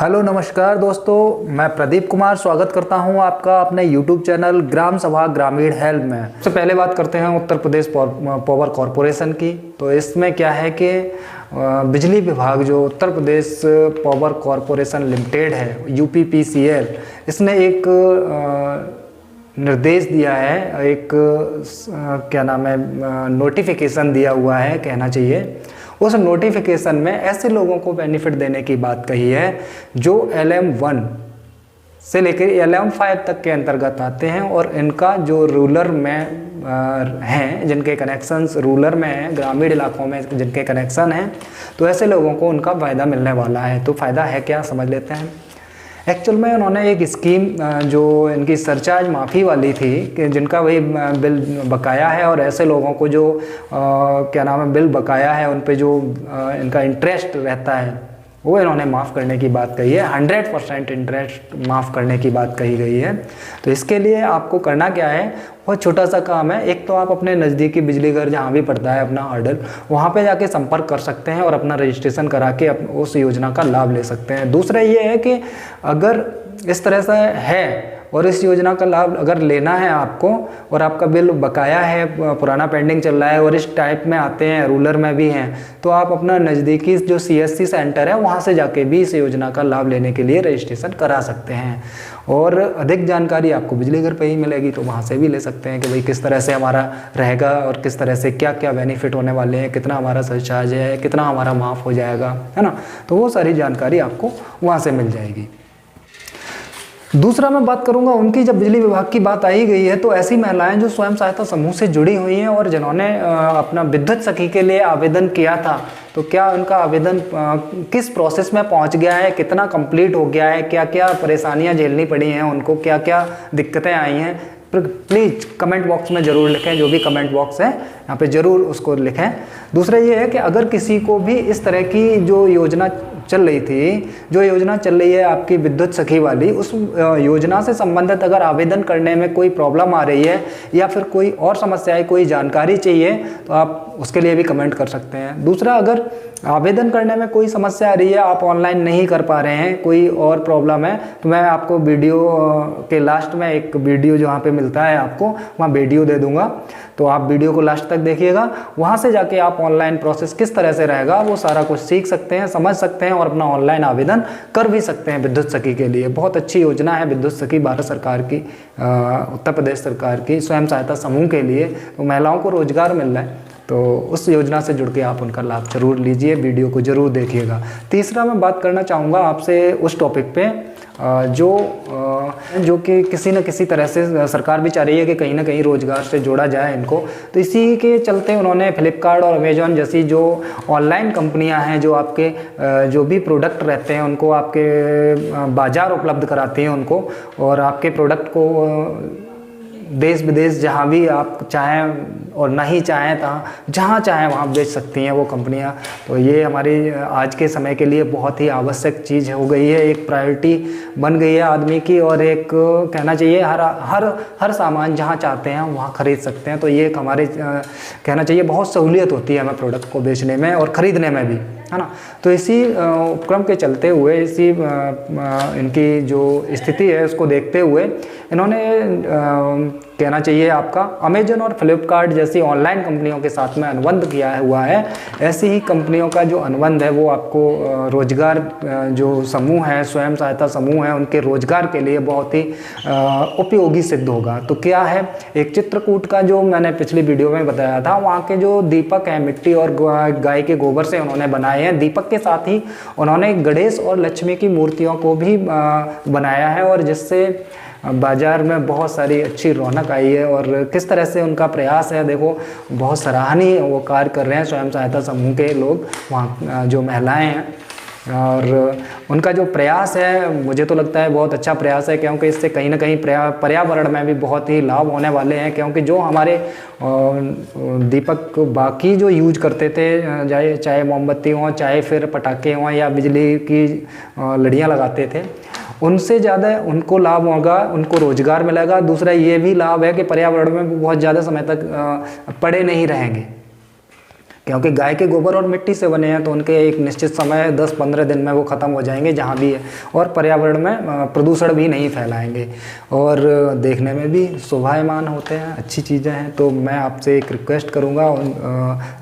Hello नमस्कार दोस्तों, मैं प्रदीप कुमार स्वागत करता हूं आपका अपने YouTube चैनल ग्राम सभा ग्रामीण हेल्प में। सबसे पहले बात करते हैं उत्तर प्रदेश पावर कॉरपोरेशन की। तो इसमें क्या है कि बिजली विभाग जो Uttar Pradesh power corporation limited है UPPCL, इसने एक निर्देश दिया है, एक क्या नाम है नोटिफिकेशन दिया हुआ है कहना चाहिए। उस नोटिफिकेशन में ऐसे लोगों को बेनिफिट देने की बात कही है जो LM1 से लेकर LM5 तक के अंतर्गत आते हैं और इनका जो रूरल में हैं, जिनके कनेक्शंस रूरल में हैं, ग्रामीण इलाकों में जिनके कनेक्शन हैं, तो ऐसे लोगों को उनका फ़ायदा मिलने वाला है। तो फ़ायदा है क्या, समझ लेते हैं। एक्चुअल में उन्होंने एक स्कीम जो इनकी सरचार्ज माफ़ी वाली थी कि जिनका वही बिल बकाया है और ऐसे लोगों को जो क्या नाम है बिल बकाया है उन पे जो इनका इंटरेस्ट रहता है वो इन्होंने माफ़ करने की बात कही है। 100% इंटरेस्ट माफ़ करने की बात कही गई है। तो इसके लिए आपको करना क्या है, बहुत छोटा सा काम है। एक तो आप अपने नज़दीकी बिजली घर जहाँ भी पड़ता है अपना ऑर्डर, वहाँ पे जाके संपर्क कर सकते हैं और अपना रजिस्ट्रेशन करा के उस योजना का लाभ ले सकते हैं। दूसरा ये है कि अगर इस तरह से है और इस योजना का लाभ अगर लेना है आपको और आपका बिल बकाया है, पुराना पेंडिंग चल रहा है और इस टाइप में आते हैं, रूरल में भी हैं, तो आप अपना नज़दीकी जो CSC सेंटर है वहाँ से जाके भी इस योजना का लाभ लेने के लिए रजिस्ट्रेशन करा सकते हैं। और अधिक जानकारी आपको बिजली घर पे ही मिलेगी, तो वहाँ से भी ले सकते हैं कि भाई किस तरह से हमारा रहेगा और किस तरह से क्या क्या बेनिफिट होने वाले हैं, कितना हमारा सरचार्ज है, कितना हमारा माफ़ हो जाएगा, है ना। तो वो सारी जानकारी आपको वहाँ से मिल जाएगी। दूसरा मैं बात करूंगा उनकी, जब बिजली विभाग की बात आई गई है तो ऐसी महिलाएं जो स्वयं सहायता समूह से जुड़ी हुई हैं और जिन्होंने अपना विद्युत सखी के लिए आवेदन किया था, तो क्या उनका आवेदन किस प्रोसेस में पहुंच गया है, कितना कंप्लीट हो गया है, क्या क्या परेशानियां झेलनी पड़ी हैं उनको, क्या क्या दिक्कतें आई हैं, प्लीज़ कमेंट बॉक्स में ज़रूर लिखें। जो भी कमेंट बॉक्स है यहाँ पे ज़रूर उसको लिखें। दूसरा ये है कि अगर किसी को भी इस तरह की जो योजना चल रही थी, जो योजना चल रही है आपकी विद्युत सखी वाली, उस योजना से संबंधित अगर आवेदन करने में कोई प्रॉब्लम आ रही है या फिर कोई और समस्याएं, कोई जानकारी चाहिए, तो आप उसके लिए भी कमेंट कर सकते हैं। दूसरा, अगर आवेदन करने में कोई समस्या आ रही है, आप ऑनलाइन नहीं कर पा रहे हैं, कोई और प्रॉब्लम है, तो मैं आपको वीडियो के लास्ट में एक वीडियो जहाँ पे मिलता है आपको वहाँ वीडियो दे दूँगा, तो आप वीडियो को लास्ट तक देखिएगा। वहाँ से जाके आप ऑनलाइन प्रोसेस किस तरह से रहेगा वो सारा कुछ सीख सकते हैं, समझ सकते हैं और अपना ऑनलाइन आवेदन कर भी सकते हैं विद्युत सखी के लिए। बहुत अच्छी योजना है विद्युत सखी, भारत सरकार की, उत्तर प्रदेश सरकार की स्वयं सहायता समूह के लिए। तो महिलाओं को रोजगार मिल रहा है, तो उस योजना से जुड़ के आप उनका लाभ जरूर लीजिए, वीडियो को जरूर देखिएगा। तीसरा मैं बात करना चाहूँगा आपसे उस टॉपिक पे जो कि किसी न किसी तरह से सरकार भी चाह रही है कि कहीं ना कहीं रोजगार से जोड़ा जाए इनको। तो इसी के चलते उन्होंने फ्लिपकार्ट और अमेजॉन जैसी जो ऑनलाइन कंपनियां हैं, जो आपके जो भी प्रोडक्ट रहते हैं उनको आपके बाज़ार उपलब्ध कराती हैं उनको, और आपके प्रोडक्ट को देश विदेश जहाँ भी आप चाहें और नहीं चाहें जहाँ चाहें वहाँ बेच सकती हैं वो कंपनियाँ। तो ये हमारी आज के समय के लिए बहुत ही आवश्यक चीज़ हो गई है, एक प्रायोरिटी बन गई है आदमी की, और एक कहना चाहिए हर सामान जहाँ चाहते हैं वहाँ ख़रीद सकते हैं। तो ये एक हमारे कहना चाहिए बहुत सहूलियत होती है हमें प्रोडक्ट को बेचने में और ख़रीदने में भी, है ना। तो इसी उपक्रम के चलते हुए, इसी इनकी जो स्थिति है उसको देखते हुए इन्होंने कहना चाहिए आपका अमेजन और फ्लिपकार्ट जैसी ऑनलाइन कंपनियों के साथ में अनुबंध किया हुआ है। ऐसी ही कंपनियों का जो अनुबंध है वो आपको रोजगार जो समूह है, स्वयं सहायता समूह है, उनके रोजगार के लिए बहुत ही उपयोगी सिद्ध होगा। तो क्या है, एक चित्रकूट का जो मैंने पिछली वीडियो में बताया था, वहाँ के जो दीपक हैं मिट्टी और गाय के गोबर से उन्होंने बनाए हैं। दीपक के साथ ही उन्होंने गणेश और लक्ष्मी की मूर्तियों को भी बनाया है, और जिससे बाज़ार में बहुत सारी अच्छी रौनक आई है। और किस तरह से उनका प्रयास है, देखो बहुत सराहनीय वो कार्य कर रहे हैं स्वयं सहायता समूह के लोग, वहाँ जो महिलाएं हैं, और उनका जो प्रयास है मुझे तो लगता है बहुत अच्छा प्रयास है, क्योंकि इससे कहीं ना कहीं पर्यावरण में भी बहुत ही लाभ होने वाले हैं। क्योंकि जो हमारे दीपक बाकी जो यूज करते थे, चाहे मोमबत्ती हों, चाहे फिर पटाखे हों या बिजली की लड़ियाँ लगाते थे, उनसे ज़्यादा उनको लाभ होगा, उनको रोजगार मिलेगा। दूसरा ये भी लाभ है कि पर्यावरण में बहुत ज़्यादा समय तक पड़े नहीं रहेंगे। क्योंकि गाय के गोबर और मिट्टी से बने हैं तो उनके एक निश्चित समय 10-15 दिन में वो ख़त्म हो जाएंगे जहाँ भी है, और पर्यावरण में प्रदूषण भी नहीं फैलाएंगे और देखने में भी शोभायमान होते हैं, अच्छी चीज़ें हैं। तो मैं आपसे एक रिक्वेस्ट करूँगा उन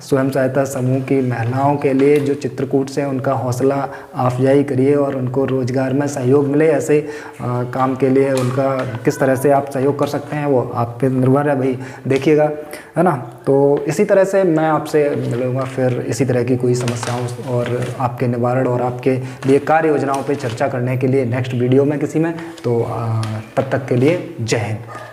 स्वयं सहायता समूह की महिलाओं के लिए जो चित्रकूट से, उनका हौसला अफजाई करिए और उनको रोज़गार में सहयोग मिले। ऐसे काम के लिए उनका किस तरह से आप सहयोग कर सकते हैं वो आप पे निर्भर है भाई, देखिएगा, है ना। तो इसी तरह से मैं आपसे मिलूँगा फिर इसी तरह की कोई समस्याओं और आपके निवारण और आपके लिए कार्य योजनाओं पे चर्चा करने के लिए नेक्स्ट वीडियो में किसी में। तो तब तक के लिए जय हिंद।